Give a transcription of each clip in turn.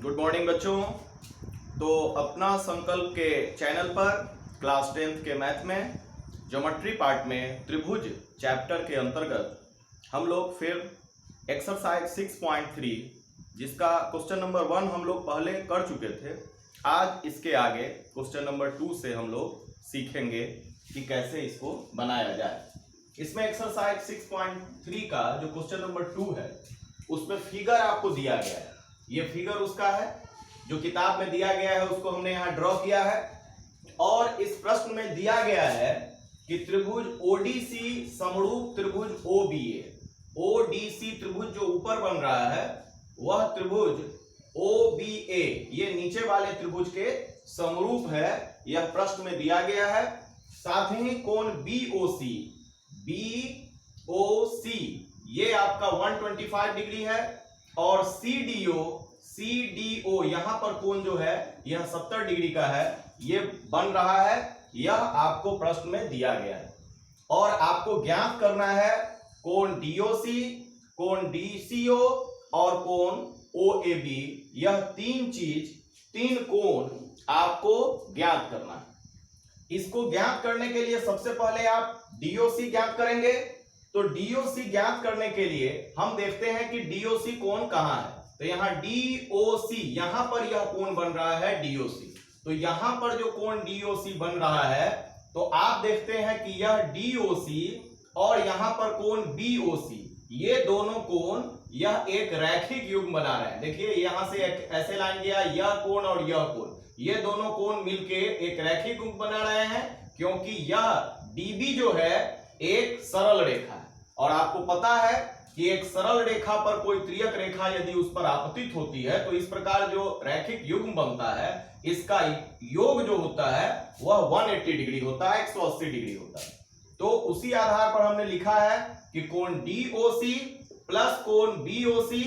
Good morning बच्चों। तो अपना संकल्प के चैनल पर क्लास 10th के मैथ में ज्योमेट्री पार्ट में त्रिभुज चैप्टर के अंतर्गत हम लोग फिर एक्सरसाइज 6.3 जिसका क्वेश्चन नंबर 1 हम लोग पहले कर चुके थे। आज इसके आगे क्वेश्चन नंबर 2 से हम लोग सीखेंगे कि कैसे इसको बनाया जाए। इसमें एक्सरसाइज 6.3 का जो क्वेश्चन नंबर 2 है उसमें फिगर आपको दिया गया है। ये फिगर उसका है जो किताब में दिया गया है, उसको हमने यहाँ ड्रॉ किया है। और इस प्रश्न में दिया गया है कि त्रिभुज ओडीसी समरूप त्रिभुज ओबीए, ओडीसी त्रिभुज जो ऊपर बन रहा है वह त्रिभुज ओबीए ये नीचे वाले त्रिभुज के समरूप है, यह प्रश्न में दिया गया है। साथ ही कोण बीओसी, बीओसी ये आपका 125 डिग्री है और सीडीओ यहां पर कोण जो है यह 70 डिग्री का है, ये बन रहा है। यह आपको प्रश्न में दिया गया है और आपको ज्ञात करना है कोण डीओसी, कोण डीसीओ और कोण ओएबी। यह तीन कोण आपको ज्ञात करना है। इसको ज्ञात करने के लिए सबसे पहले आप डीओसी ज्ञात करेंगे। तो डीओसी ज्ञात करने के लिए हम देखते हैं कि डीओसी कोण कहां है। तो यहां डीओसी, यहां पर यह कोण बन रहा है डीओसी। तो यहां पर जो कोण डीओसी बन रहा है तो आप देखते हैं कि यह डीओसी और यहां पर कोण बीओसी, ये दोनों कोण यह एक रैखिक युग्म बना रहे हैं। देखिए यहां से ऐसे लाइन गया, यह कोण और यह कोण, ये दोनों कोण मिलके एक रैखिक युग्म बना रहे हैं, क्योंकि यह डीबी जो है एक सरल रेखा है। और आपको पता है कि एक सरल रेखा पर कोई त्रियक रेखा यदि उस पर आपतित होती है तो इस प्रकार जो रैखिक युग्म बनता है इसका योग जो होता है वह 180 डिग्री होता है, 180 डिग्री होता है। तो उसी आधार पर हमने लिखा है कि कोण डीओसी प्लस कोण बीओसी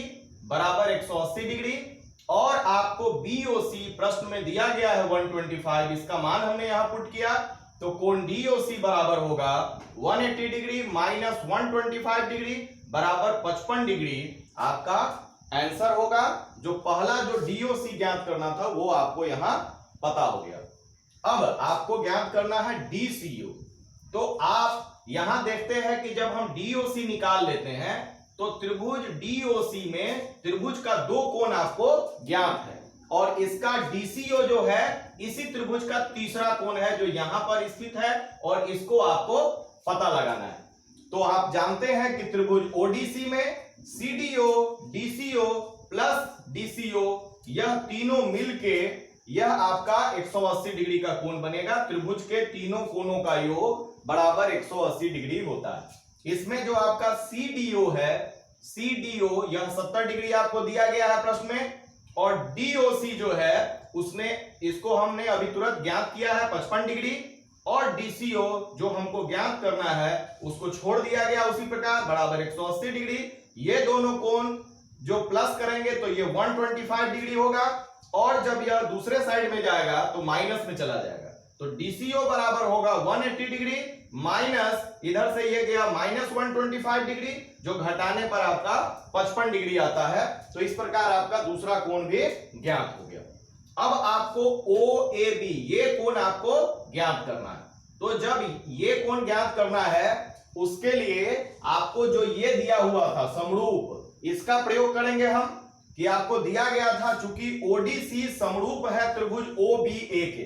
बराबर 180 डिग्री। और आपको बीओसी प्रश्न में दिया गया है 125, इसका मान हमने यहां पुट किया। तो कोण डीओसी बराबर होगा 180 डिग्री माइनस 125 डिग्री बराबर 55 डिग्री। आपका आंसर होगा। जो पहला जो डीओसी ज्ञात करना था वो आपको यहां पता हो गया। अब आपको ज्ञात करना है डीसीओ। तो आप यहां देखते हैं कि जब हम डीओसी निकाल लेते हैं तो त्रिभुज डीओसी में त्रिभुज का दो कोण आपको ज्ञात है और इसका डीसीओ जो है इसी त्रिभुज का तीसरा कोण है जो यहां पर स्थित है और इसको आपको पता लगाना है। तो आप जानते हैं कि त्रिभुज ओडीसी में सीडीओ, डीसीओ प्लस डीसीओ यह तीनों मिलके यह आपका 180 डिग्री का कोण बनेगा। त्रिभुज के तीनों कोणों का योग बराबर 180 डिग्री होता है। इसमें जो आपका सीडीओ है, सीडीओ यह 70 डिग्री आपको दिया गया है प्रश्न में, और डीओसी जो है उसने इसको हमने अभी तुरंत ज्ञात किया है 55 डिग्री, और डीसीओ जो हमको ज्ञात करना है उसको छोड़ दिया गया उसी प्रकार बराबर 180 डिग्री। ये दोनों कोण जो प्लस करेंगे तो ये 125 डिग्री होगा और जब यह दूसरे साइड में जाएगा तो माइनस में चला जाएगा। तो डीसीओ बराबर होगा 180 डिग्री माइनस इधर से ये गया माइनस 125 डिग्री जो घटाने पर आपका 55 डिग्री आता है। तो इस प्रकार आपका दूसरा कोण भी ज्ञात हो गया। अब आपको ओएबी ये कोण आपको ज्ञात करना है। तो जब ये कोण ज्ञात करना है उसके लिए आपको जो ये दिया हुआ था समरूप, इसका प्रयोग करेंगे हम कि आपको दिया गया था चूंकि ओडीसी समरूप है त्रिभुज ओबीए के,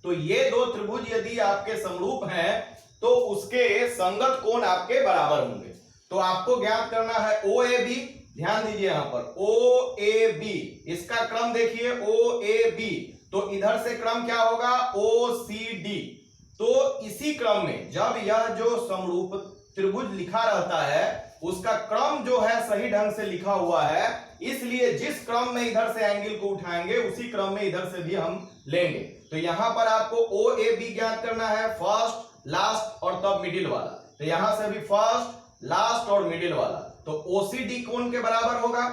तो ये दो त्रिभुज यदि आपके समरूप हैं तो उसके संगत कोण आपके बराबर होंगे। तो आपको ज्ञात करना है ओएबी। ध्यान दीजिए यहां पर ओएबी, इसका क्रम देखिए ओएबी, तो इधर से क्रम क्या होगा ओसीडी। तो इसी क्रम में जब यह जो समरूप त्रिभुज लिखा रहता है उसका क्रम जो है सही ढंग से लिखा हुआ है, इसलिए जिस क्रम में इधर से एंगल को उठाएंगे उसी क्रम में इधर से भी हम लेंगे। तो यहां पर आपको ओएबी ज्ञात करना है, फर्स्ट लास्ट और तब मिडिल वाला। तो यहां से भी फर्स्ट लास्ट और मिडिल वाला, तो ओसीडी कोण के बराबर होगा।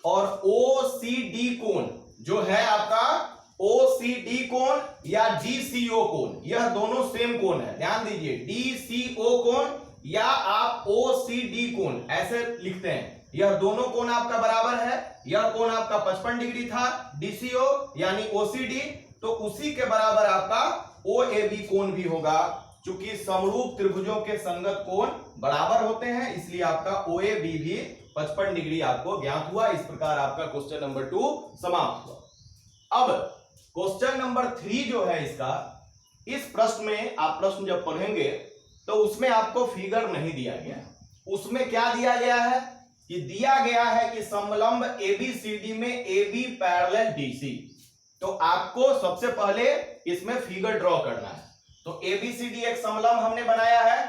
और ओसीडी कोण जो है आपका ओसीडी कोण या डीसीओ कोण, यह दोनों सेम कोण है। ध्यान दीजिए डीसीओ कोण या आप ओसीडी कोण ऐसे लिखते हैं। यह दोनों कोण आपका बराबर है, यह कोण आपका 55 डिग्री था DCO यानी OCD, तो उसी के बराबर आपका OAB कोण भी होगा। चूंकि समरूप त्रिभुजों के संगत कोण बराबर होते हैं, इसलिए आपका OAB भी 55 डिग्री आपको ज्ञात हुआ। इस प्रकार आपका क्वेश्चन नंबर 2 समाप्त हुआ। अब क्वेश्चन नंबर 3 जो है इसका, इस प्रश्न में आप प्रश्न जब पढ़ेंगे तो उसमें आपको फिगर नहीं दिया गया है। उसमें क्या दिया गया है कि दिया गया है कि समलंब ABCD में AB पैरेलल DC। तो आपको सबसे पहले इसमें फिगर ड्रॉ करना है। तो ABCD एक समलंब हमने बनाया है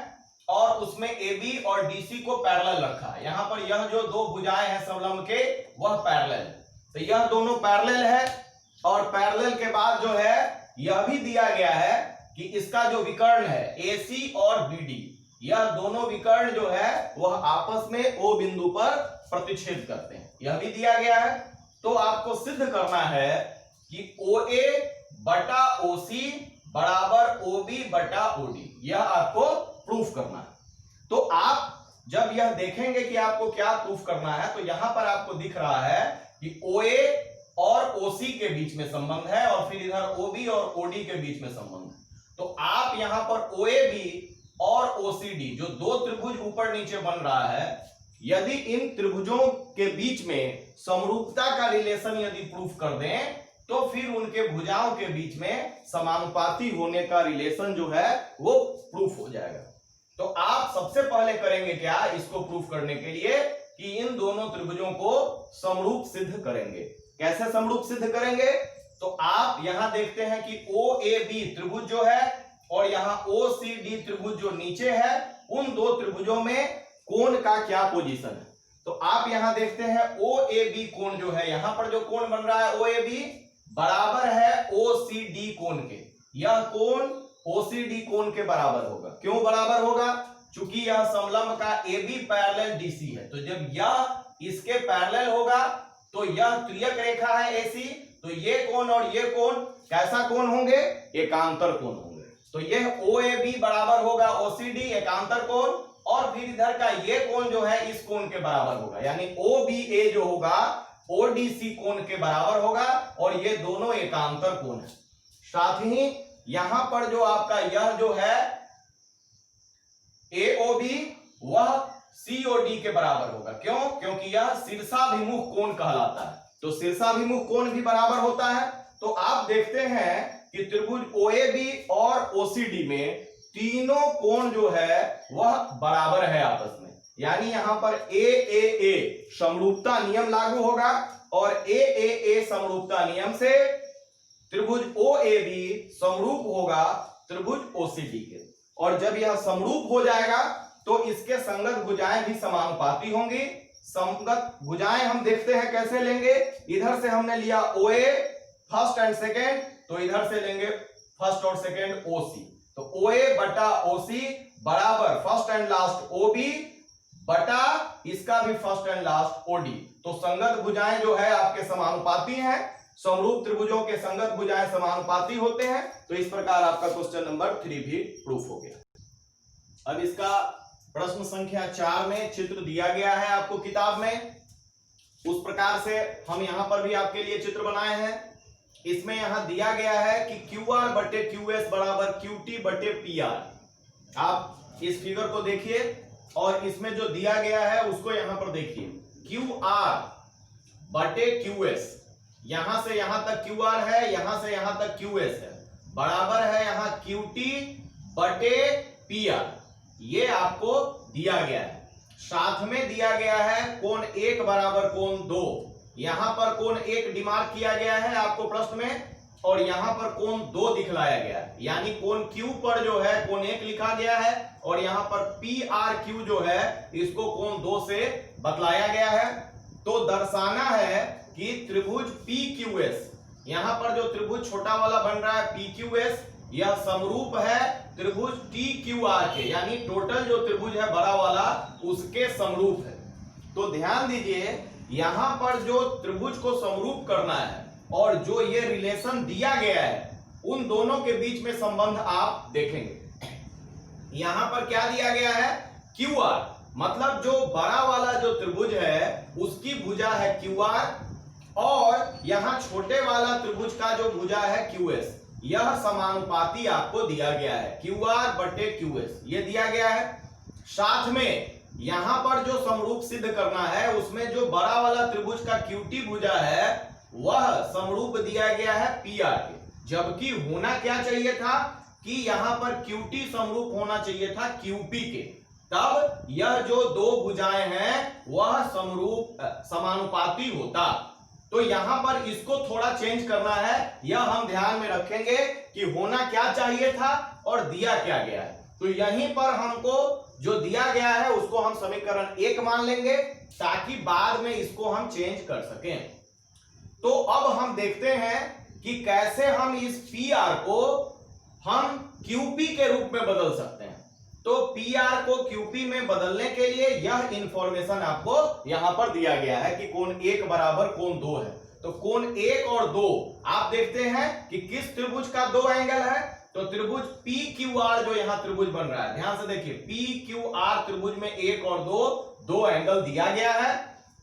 और उसमें AB और DC को पैरेलल रखा है। यहां पर यह जो दो भुजाएं हैं समलंब के वह पैरेलल है, तो यह दोनों पैरेलल है। और पैरेलल के बाद जो है यह भी दिया गया है कि इसका जो विकर्ण है AC और BD, यह दोनों विकर्ण जो है वह आपस में O बिंदु पर प्रतिच्छेद करते हैं, यह भी दिया गया है। तो आपको सिद्ध करना है कि OA बटा OC बराबर OB बटा OD, यह आपको प्रूफ करना है। तो आप जब यह देखेंगे कि आपको क्या प्रूफ करना है, तो यहां पर आपको दिख रहा है कि OA और OC के बीच में संबंध है और फिर इधर OB और OD के बीच में संबंध है। तो आप यहां पर OAB और OCD जो दो त्रिभुज ऊपर नीचे बन रहा है, यदि इन त्रिभुजों के बीच में समरूपता का रिलेशन यदि प्रूफ कर दें तो फिर उनके भुजाओं के बीच में समानुपाती होने का रिलेशन जो है वो प्रूफ हो जाएगा। तो आप सबसे पहले करेंगे क्या, इसको प्रूफ करने के लिए कि इन दोनों त्रिभुजों को समरूप सिद्ध करेंगे। कैसे समरूप सिद्ध करेंगे, तो आप यहां देखते हैं कि OAB त्रिभुज जो है और यहां OCD त्रिभुज जो नीचे है, उन दो त्रिभुजों में कोण का क्या पोजीशन है। तो आप यहां देखते हैं OAB कोण जो है, यहां पर जो कोण बन रहा है OAB बराबर है OCD कोण के। यह कोण OCD कोण के बराबर होगा। क्यों बराबर होगा, चूंकि यह समलंब का AB पैरेलल DC है। तो जब यह इसके पैरेलल होगा तो यह त्रियक रेखा है AC, तो ये कोण और ये कोण कैसा कोण होंगे, एकांतर कोण होंगे। तो यह OAB बराबर होगा OCD एकांतर कोण, और फिर इधर का ये कोण जो है इस कोण के बराबर होगा, यानी OBA जो होगा ODC कोण के बराबर होगा, और ये दोनों एकांतर कोण है। साथ ही यहां पर जो आपका यह जो है AOB वह COD के बराबर होगा। क्यों, क्योंकि यह शीर्षाभिमुख कोण कहलाता है, तो शीर्षाभिमुख कोण भी बराबर होता है। तो आप देखते हैं कि त्रिभुज OAB और OCD में तीनों कोण जो है वह बराबर है आपस में, यानी यहां पर AAA समरूपता नियम लागू होगा और AAA समरूपता नियम से त्रिभुज OAB समरूप होगा त्रिभुज OCD के। और जब यह समरूप हो जाएगा तो इसके संगत भुजाएं भी समानुपाती होंगी। संगत भुजाएं हम देखते हैं कैसे लेंगे, इधर से हमने लिया OA फर्स्ट एंड सेकेंड, तो इधर से लेंगे फर्स्ट और सेकेंड OC। तो OA बटा OC बराबर फर्स्ट एंड लास्ट OB बटा इसका भी फर्स्ट एंड लास्ट OD। तो संगत भुजाएं जो है आपके समानुपाती हैं, समरूप त्रिभुजों के संगत भुजाएं समानुपाती होते हैं। तो इस प्रकार आपका क्वेश्चन नंबर 3 भी प्रूफ हो गया। अब इसका प्रश्न संख्या 4 में चित्र दिया गया है आपको किताब में, उस प्रकार से हम यहां पर भी आपके लिए चित्र बनाए हैं। इसमें यहां दिया गया है कि QR बटे QS बराबर QT बटे PR। आप इस फिगर को देखिए और इसमें जो दिया गया है उसको यहां पर देखिए, QR बटे QS, यहां से यहां तक QR है, यहां से यहां तक QS है, बराबर है यहां QT बटे PR। ये आपको दिया गया है। साथ में दिया गया है कोण 1 बराबर कोण 2। यहां पर कोण 1 डिमार्क किया गया है आपको प्रश्न में, और यहां पर कोण 2 दिखलाया गया है, यानी कोण Q पर जो है कोण 1 लिखा गया है, और यहां पर PRQ जो है इसको कोण 2 से बतलाया गया है। तो दर्शाना है कि त्रिभुज PQS, यहां पर जो त्रिभुज छोटा वाला बन रहा है PQS, यह समरूप है त्रिभुज TQR के, यानी टोटल जो त्रिभुज है बड़ा वाला उसके समरूप है। तो ध्यान दीजिए, यहां पर जो त्रिभुज को समरूप करना है और जो ये रिलेशन दिया गया है, उन दोनों के बीच में संबंध आप देखेंगे। यहां पर क्या दिया गया है, QR, मतलब जो बड़ा वाला जो त्रिभुज है उसकी भुजा है QR और यहां छोटे वाला त्रिभुज का जो भुजा है QS, यह समानुपाती आपको दिया गया है QR बटे QS, ये दिया गया है। साथ में यहां पर जो समरूप सिद्ध करना है उसमें जो बड़ा वाला त्रिभुज का QT भुजा है वह समरूप दिया गया है PR के, जबकि होना क्या चाहिए था कि यहां पर QT समरूप होना चाहिए था QP के, तब यह जो दो भुजाएं हैं वह समरूप समानुपाती होता। तो यहां पर इसको थोड़ा चेंज करना है, यह हम ध्यान में रखेंगे कि होना क्या चाहिए था और दिया क्या गया है। तो यहीं पर हमको जो दिया गया है उसको हम समीकरण 1 मान लेंगे ताकि बाद में इसको हम चेंज कर सकें। तो अब हम देखते हैं कि कैसे हम इस PR को हम QP के रूप में बदल सकते हैं। तो PR को QP में बदलने के लिए यह इंफॉर्मेशन आपको यहां पर दिया गया है कि कोण 1 बराबर कोण 2 है। तो कोण 1 और 2 आप देखते हैं कि किस त्रिभुज का दो एंगल है, तो त्रिभुज PQR जो यहां त्रिभुज बन रहा है, ध्यान से देखिए PQR त्रिभुज में 1 और 2 दो एंगल दिया गया है।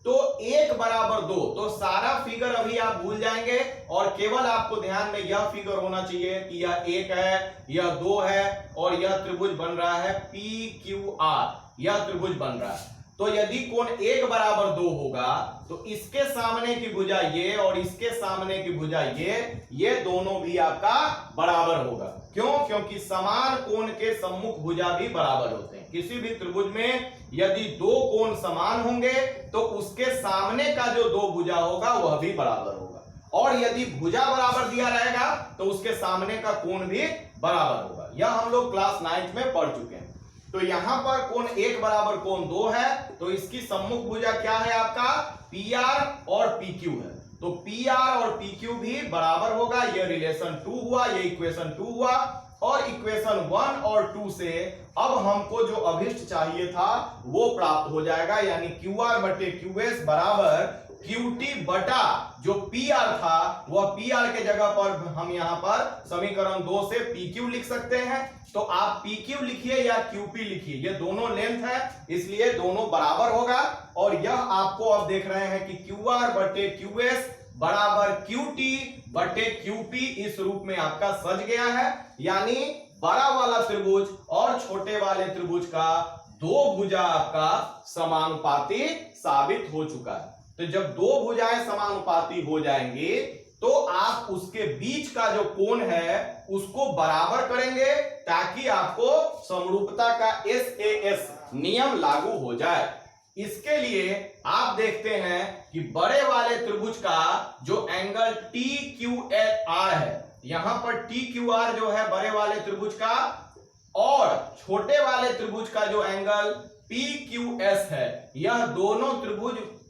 तो 1 बराबर 2, तो सारा फिगर अभी आप भूल जाएंगे और केवल आपको ध्यान में यह फिगर होना चाहिए कि यह 1 है, यह 2 है और यह त्रिभुज बन रहा है PQR, यह त्रिभुज बन रहा है। तो यदि कोण 1 बराबर 2 होगा तो इसके सामने की भुजा ये और इसके सामने की भुजा ये दोनों भी आपका बराबर होगा। क्यों? क्योंकि समान कोण के सम्मुख भुजा भी बराबर होते हैं। किसी भी त्रिभुज में यदि दो कोण समान होंगे तो उसके सामने का जो दो भुजा होगा वह भी बराबर होगा, और यदि भुजा बराबर दिया रहेगा तो उसके सामने का कोण भी बराबर होगा। यह हम लोग क्लास 9 में पढ़ चुके हैं। तो यहां पर कोण 1 बराबर कोण 2 है, तो इसकी सम्मुख भुजा क्या है आपका PR और PQ है। तो PR और PQ भी बराबर होगा, यह रिलेशन 2 हुआ, यह इक्वेशन 2 हुआ। और इक्वेशन 1 और 2 से अब हमको जो अभिष्ट चाहिए था वो प्राप्त हो जाएगा, यानी QR बटे QS बराबर QT बटा जो PR था वह PR के जगह पर हम यहां पर समीकरण 2 से PQ लिख सकते हैं। तो आप PQ लिखिए या QP लिखिए, ये दोनों लेंथ है इसलिए दोनों बराबर होगा। और यह आपको अब देख रहे हैं कि QR बटे QS बराबर QT बटे QP इस रूप में आपका सज गया है, यानी बड़ा वाला त्रिभुज और छोटे वाले त्रिभुज का दो भुजा आपका समानुपाती साबित हो चुका है। तो जब दो भुजाएं समानुपाती हो जाएंगी तो आप उसके बीच का जो कोण है उसको बराबर करेंगे ताकि आपको समरूपता का SAS नियम लागू हो जाए। इसके लिए आप देखते हैं कि बड़े वाले त्रिभुज का जो एंगल TQR है, यहां पर TQR जो है बड़े वाले त्रिभुज का, और छोटे वाले त्रिभुज का जो एंगल PQS है, यह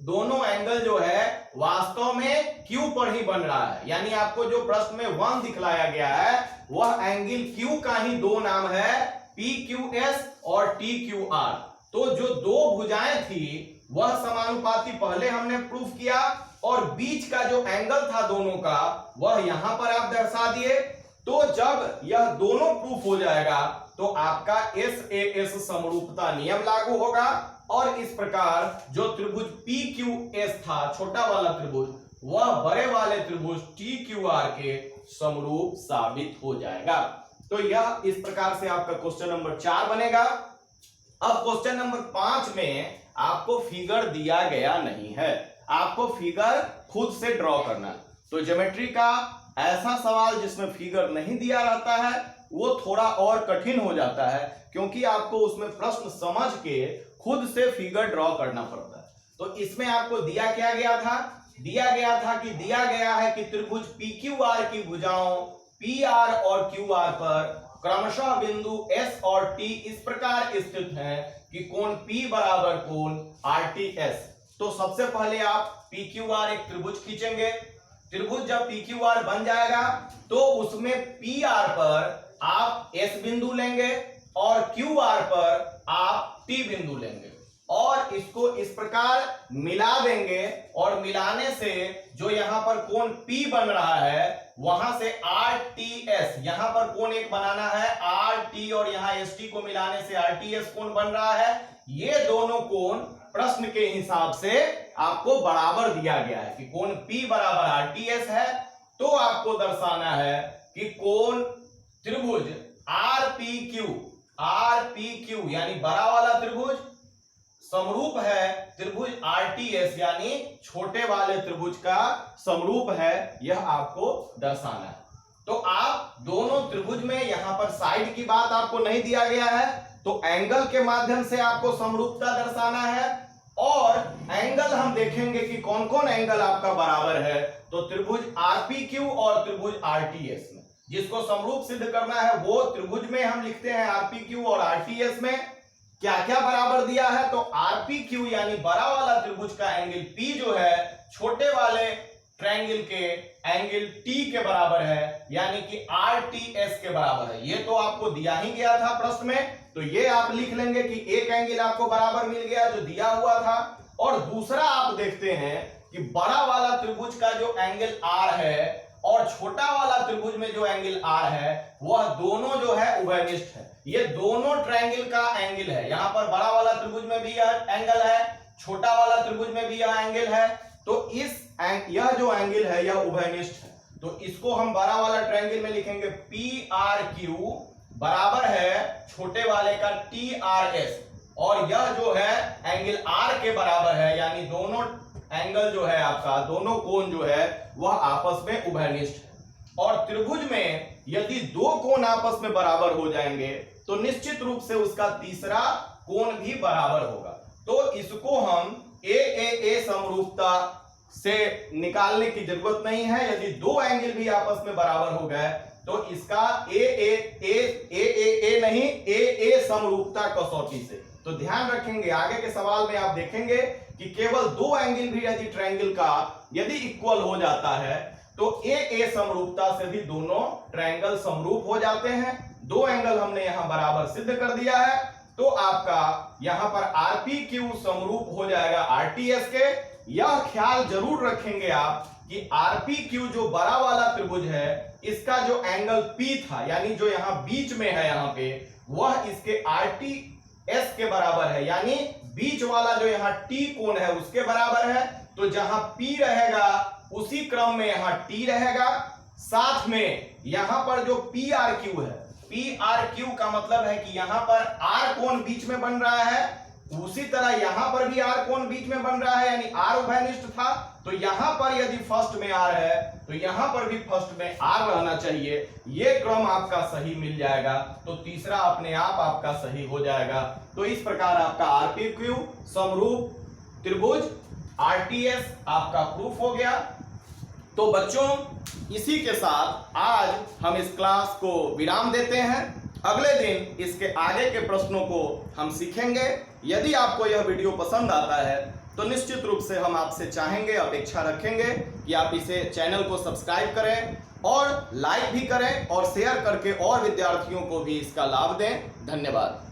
दोनों एंगल जो है वास्तव में Q पर ही बन रहा है। यानी आपको जो प्रश्न में 1 दिखलाया गया है वह एंगल Q का ही दो नाम है, PQS और TQR। तो जो दो भुजाएं थी वह समानुपाती पहले हमने प्रूफ किया, और बीच का जो एंगल था दोनों का वह यहां पर आप दर्शा दिए। तो जब यह दोनों प्रूफ हो जाएगा तो आपका SAS समरूपता नियम लागू होगा, और इस प्रकार जो त्रिभुज PQS था छोटा वाला त्रिभुज वह बड़े वाले त्रिभुज TQR के समरूप साबित हो जाएगा। तो यह इस प्रकार से आपका क्वेश्चन नंबर 4 बनेगा। अब क्वेश्चन नंबर 5 में आपको फिगर दिया गया नहीं है, आपको फिगर खुद से ड्रॉ करना। तो ज्योमेट्री का ऐसा सवाल जिसमें फिगर नहीं दिया रहता है वो थोड़ा और कठिन हो जाता है, क्योंकि आपको उसमें प्रश्न समझ के खुद से फिगर ड्रॉ करना पड़ता है। तो इसमें आपको दिया क्या गया था? दिया गया है कि त्रिभुज PQR की भुजाओं PR और QR पर क्रमशः बिंदु S और T इस प्रकार स्थित हैं कि कोण P बराबर कोण RTS। तो सबसे पहले आप PQR एक त्रिभुज खींचेंगे। त्रिभुज जब PQR बन जाएगा तो उसमें PR पर आप S बिंदु लेंगे और QR पर आप T बिंदु लेंगे, और इसको इस प्रकार मिला देंगे और मिलाने से जो यहां पर कोण P बन रहा है वहां से RTS, यहां पर कोण एक बनाना है RT और यहां ST को मिलाने से RTS कोण बन रहा है। ये दोनों कोण प्रश्न के हिसाब से आपको बराबर दिया गया है कि कोण P बराबर RTS है, तो आपको दर्शाना है कि कोण त्रिभुज RPQ यानी बड़ा वाला त्रिभुज समरूप है त्रिभुज RTS यानी छोटे वाले त्रिभुज का समरूप है, यह आपको दर्शाना है। तो आप दोनों त्रिभुज में यहां पर साइड की बात आपको नहीं दिया गया है, तो एंगल के माध्यम से आपको समरूपता दर्शाना है। और एंगल हम देखेंगे कि कौन कौन एंगल आपका बराबर है, तो त्रिभुज RPQ और त्रिभुज RTS में जिसको समरूप सिद्ध करना है वो त्रिभुज में हम लिखते हैं RPQ और RTS में क्या क्या बराबर दिया है। तो RPQ यानी बड़ा वाला त्रिभुज का एंगल P जो है छोटे वाले ट्रायंगल के एंगल T के बराबर है, यानी कि RTS के बराबर है। ये तो आपको दिया ही गया था प्रश्न में, तो ये आप लिख लेंगे कि एक एंगल आपको बराबर मिल गया जो दिया हुआ था। और दूसरा आप देखते हैं कि बड़ा वाला त्रिभुज का जो एंगल R है और छोटा वाला त्रिभुज में जो एंगल R है वह दोनों जो है उभयनिष्ठ है। ये दोनों ट्रायंगल का एंगल है, यहां पर बड़ा वाला त्रिभुज में भी यह एंगल है, छोटा वाला त्रिभुज में भी यह एंगल है। तो यह जो एंगल है यह उभयनिष्ठ है, तो इसको हम बड़ा वाला ट्रायंगल में लिखेंगे PRQ बराबर है छोटे वाले का TRS, और यह जो है एंगल R के बराबर है, यानी दोनों एंगल जो है आपका दोनों कोण जो है वह आपस में उभयनिष्ठ है। और त्रिभुज में यदि दो कोण आपस में बराबर हो जाएंगे तो निश्चित रूप से उसका तीसरा कोण भी बराबर होगा। तो इसको हम AAA समरूपता से निकालने की जरूरत नहीं है। यदि दो एंगल भी आपस में बराबर हो गए तो इसका AAA नहीं AA समरूपता कसौटी से। तो ध्यान रखेंगे आगे के सवाल में आप देखेंगे कि केवल दो एंगल भी यदि ट्रायंगल का यदि इक्वल हो जाता है तो AA समरूपता से भी दोनों ट्रायंगल समरूप हो जाते हैं। दो एंगल हमने यहां बराबर सिद्ध कर दिया है, तो आपका यहां पर RPQ समरूप हो जाएगा RTS के। यह ख्याल जरूर रखेंगे आप कि RPQ जो बड़ा वाला त्रिभुज है इसका जो एंगल P था यानी जो यहां बीच में है यहां पे, वह इसके RTS के बराबर है, यानी बीच वाला जो यहाँ T कोण है उसके बराबर है। तो जहां P रहेगा उसी क्रम में यहां T रहेगा, साथ में यहां पर जो PRQ है, PRQ का मतलब है कि यहां पर R कोण बीच में बन रहा है, उसी तरह यहां पर भी R कोण बीच में बन रहा है, यानी R उभयनिष्ठ था। तो यहां पर यदि फर्स्ट में R है तो यहां पर भी फर्स्ट में R रहना चाहिए। ये क्रम आपका सही मिल जाएगा तो तीसरा अपने आप आपका सही हो जाएगा। तो इस प्रकार आपका RPQ समरूप त्रिभुज RTS आपका प्रूफ हो गया। तो बच्चों इसी के साथ आज हम इस क्लास को विराम देते हैं। अगले दिन इसके आगे के प्रश्नों को हम सीखेंगे। यदि आपको यह वीडियो पसंद आता है तो निश्चित रूप से हम आपसे चाहेंगे, अपेक्षा रखेंगे कि आप इसे चैनल को सब्सक्राइब करें और लाइक भी करें और शेयर करके और विद्यार्थियों को भी इसका लाभ दें। धन्यवाद।